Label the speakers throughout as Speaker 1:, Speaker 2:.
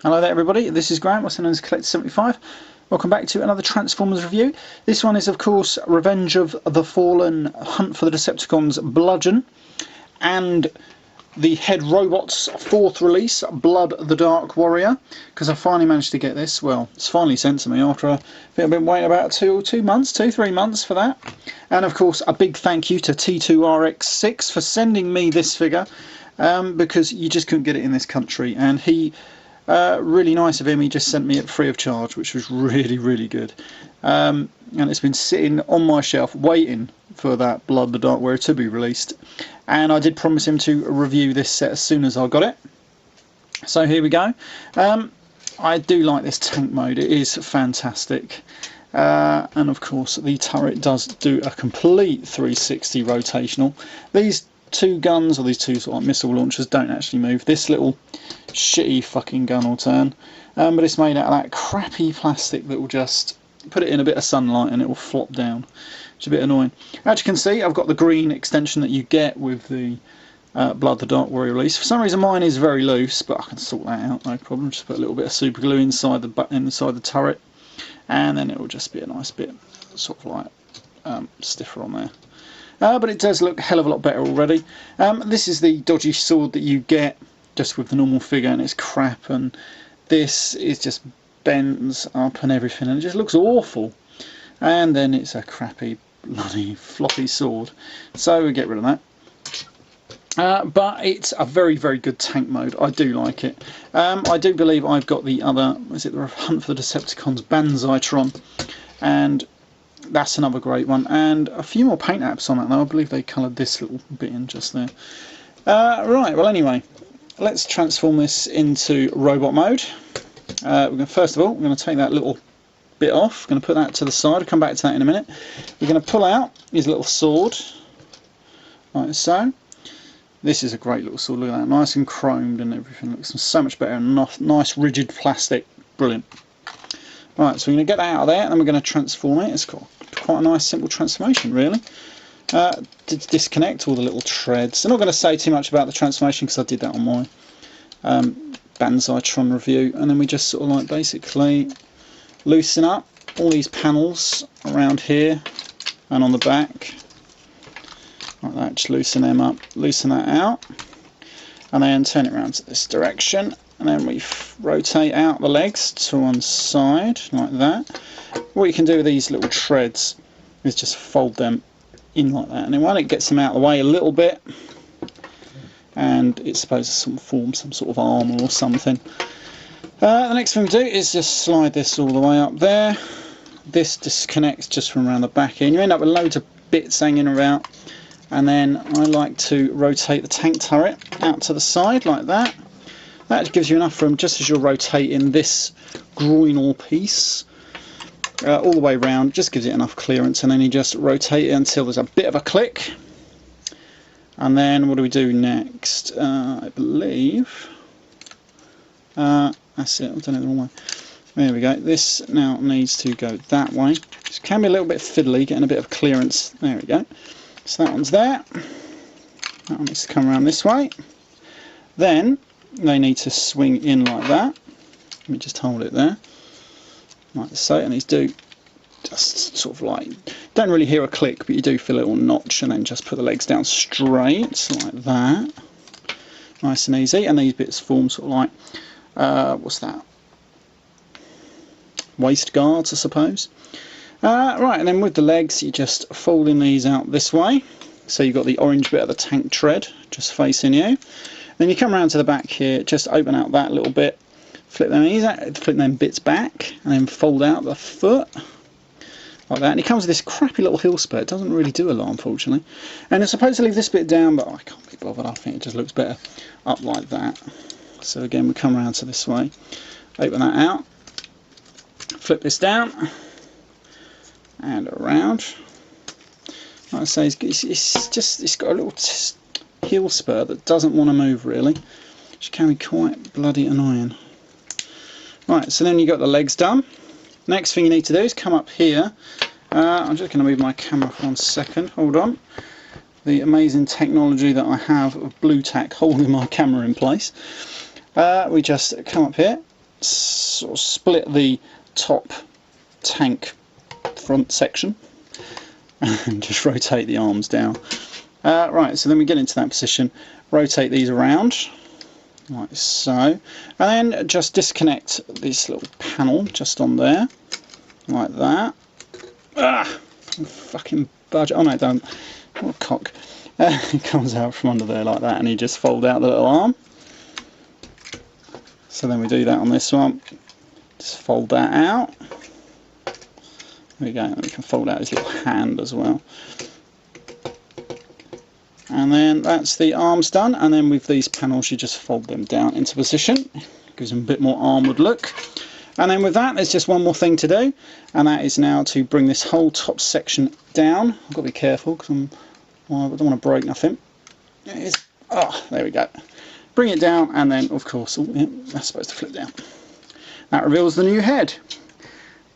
Speaker 1: Hello there everybody, this is Graham, also known as Collector75. Welcome back to another Transformers review. This one is of course Revenge of the Fallen, Hunt for the Decepticons, Bludgeon, and the Head Robot's fourth release, Blood the Dark Warrior, because I finally managed to get this. Well, it's finally sent to me after I think I've been waiting about 3 months for that. And of course a big thank you to T2RX6 for sending me this figure, because you just couldn't get it in this country, and he really nice of him, he just sent me it free of charge, which was really good. And it's been sitting on my shelf waiting for that Blood the Dark Warrior to be released, and I did promise him to review this set as soon as I got it. So here we go. I do like this tank mode, it is fantastic. And of course the turret does do a complete 360 rotational. These two guns, or these two sort of missile launchers, don't actually move. This little shitty fucking gun will turn, but it's made out of that crappy plastic that will just put it in a bit of sunlight and it will flop down, which is a bit annoying. As you can see, I've got the green extension that you get with the Blood the Dark Warrior release. For some reason mine is very loose, but I can sort that out, no problem. Just put a little bit of super glue inside the turret, and then it will just be a nice bit sort of like stiffer on there. But it does look a hell of a lot better already. This is the dodgy sword that you get just with the normal figure, and it's crap, and this is just bends up and everything, and it just looks awful. And then it's a crappy bloody floppy sword, so we get rid of that. But it's a very good tank mode. I do like it. I do believe I've got the other, is it the Hunt for the Decepticons Banzai-tron, and that's another great one, and a few more paint apps on it though. I believe they coloured this little bit in just there. Right, well anyway, let's transform this into robot mode. First of all, we're going to take that little bit off. We're going to put that to the side. I'll come back to that in a minute. We're going to pull out his little sword, like so. This is a great little sword, look at that, nice and chromed and everything. Looks so much better, and nice rigid plastic, brilliant. Right, so we're going to get that out of there, and then we're going to transform it. It's got quite a nice simple transformation really. To disconnect all the little treads. I'm not going to say too much about the transformation because I did that on my Banzai-tron review, and then we just sort of like basically loosen up all these panels around here and on the back like that. Just loosen them up, loosen that out, and then turn it around to this direction, and then we rotate out the legs to one side like that. What you can do with these little treads is just fold them in like that, and then when it gets them out of the way a little bit, and it's supposed to form some sort of armour or something. The next thing we do is just slide this all the way up there. This disconnects just from around the back here, and you end up with loads of bits hanging around. And then I like to rotate the tank turret out to the side like that. That gives you enough room, just as you're rotating this groinal piece all the way around, just gives it enough clearance, and then you just rotate it until there's a bit of a click. And then what do we do next? I believe that's it, I've done it the wrong way. There we go. This now needs to go that way. It can be a little bit fiddly, getting a bit of clearance. There we go. So that one's there. That one needs to come around this way. Then they need to swing in like that. Let me just hold it there, like so, and these do just sort of like, don't really hear a click, but you do feel a little notch, and then just put the legs down straight like that, nice and easy. And these bits form sort of like what's that, waist guards I suppose. Right, and then with the legs you just folding these out this way, so you've got the orange bit of the tank tread just facing you. Then you come around to the back here, just open out that little bit, flip them bits back, and then fold out the foot like that. And it comes with this crappy little heel spur. It doesn't really do a lot, unfortunately. And I'm supposed to leave this bit down, but I can't be bothered. I think it just looks better up like that. So again, we come around to this way, open that out, flip this down, and around. Like I say, it's got a little heel spur that doesn't want to move really, which can be quite bloody annoying. Right, so then you've got the legs done. Next thing you need to do is come up here. I'm just going to move my camera for 1 second, hold on. The amazing technology that I have of blue tack holding my camera in place. We just come up here, sort of split the top tank front section and just rotate the arms down. Right, so then we get into that position, rotate these around like so, and then just disconnect this little panel just on there like that. Fucking budge. Oh no, don't. What a cock. It comes out from under there like that, and you just fold out the little arm. So then we do that on this one. Just fold that out. There we go. And we can fold out his little hand as well. And then that's the arms done. And then with these panels, you just fold them down into position. Gives them a bit more armoured look. And then with that, there's just one more thing to do, and that is now to bring this whole top section down. I've got to be careful because I don't want to break nothing. It is. Oh, there we go. Bring it down, and then of course, oh, yeah, that's supposed to flip down. That reveals the new head.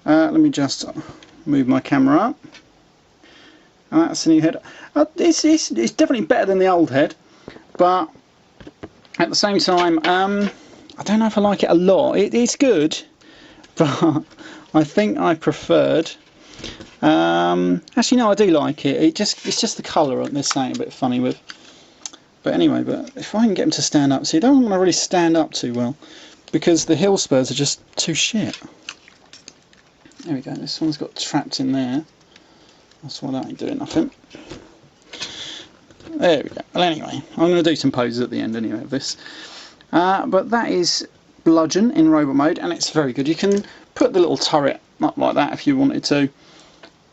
Speaker 1: Let me just move my camera up. And that's the new head. It's definitely better than the old head, but at the same time, I don't know if I like it a lot. It's good. But I think I preferred. Actually, no, I do like it. It's just the colour they're saying a bit funny with. But anyway, but if I can get them to stand up, so you don't want to really stand up too well, because the heel spurs are just too shit. There we go. This one's got trapped in there. That's why that ain't doing nothing. There we go. Well, anyway, I'm going to do some poses at the end anyway of this. But that is Bludgeon in robot mode, and it's very good. You can put the little turret up like that if you wanted to.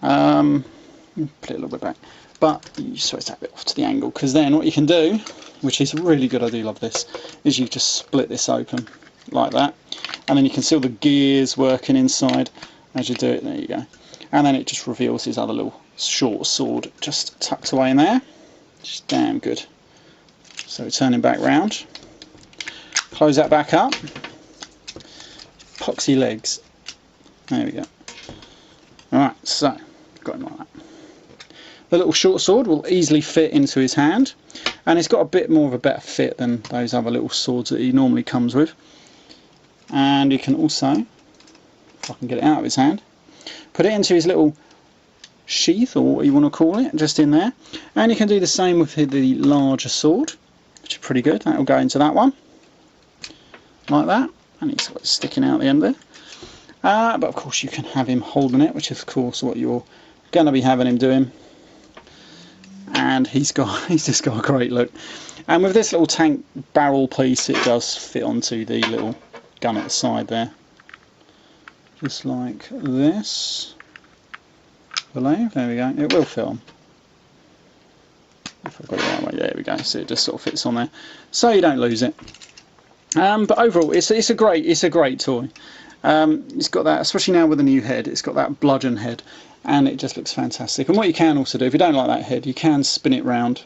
Speaker 1: Put it a little bit back, but you switch that bit off to the angle, because then what you can do, which is really good, I do love this, is you just split this open like that, and then you can see all the gears working inside as you do it. There you go. And then it just reveals his other little short sword just tucked away in there. Just damn good. So turning back round. Close that back up. Poxy legs. There we go. Alright, so got him like that. The little short sword will easily fit into his hand, and it's got a bit more of a better fit than those other little swords that he normally comes with. And you can also, if I can get it out of his hand, put it into his little sheath, or what you want to call it, just in there. And you can do the same with the larger sword, which is pretty good. That will go into that one. Like that, and he's sort of sticking out the end there. But of course you can have him holding it, which is of course what you're going to be having him doing. And he's just got a great look. And with this little tank barrel piece, it does fit onto the little gun at the side there, just like this. Below, there we go. It will fit on. If I've got it that way, there we go. So it just sort of fits on there, so you don't lose it. But overall, it's a great toy. It's got that, especially now with the new head, it's got that bludgeon head, and it just looks fantastic. And what you can also do, if you don't like that head, you can spin it round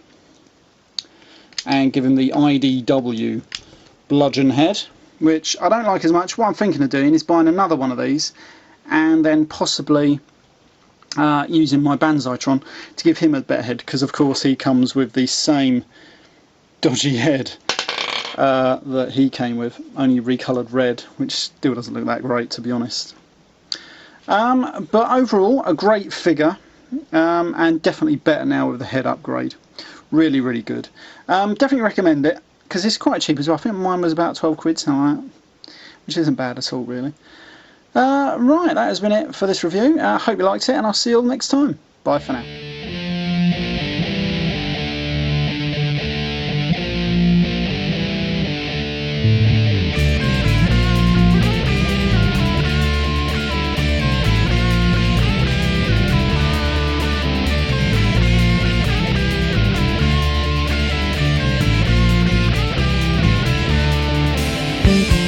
Speaker 1: and give him the IDW bludgeon head, which I don't like as much. What I'm thinking of doing is buying another one of these, and then possibly using my Banzai-tron to give him a better head, because of course he comes with the same dodgy head that he came with, only recoloured red, which still doesn't look that great, to be honest. But overall, a great figure, and definitely better now with the head upgrade. Really, really good. Definitely recommend it, because it's quite cheap as well. I think mine was about 12 quid, something like that, which isn't bad at all, really. Right, that has been it for this review. I hope you liked it, and I'll see you all next time. Bye for now.
Speaker 2: Thank you.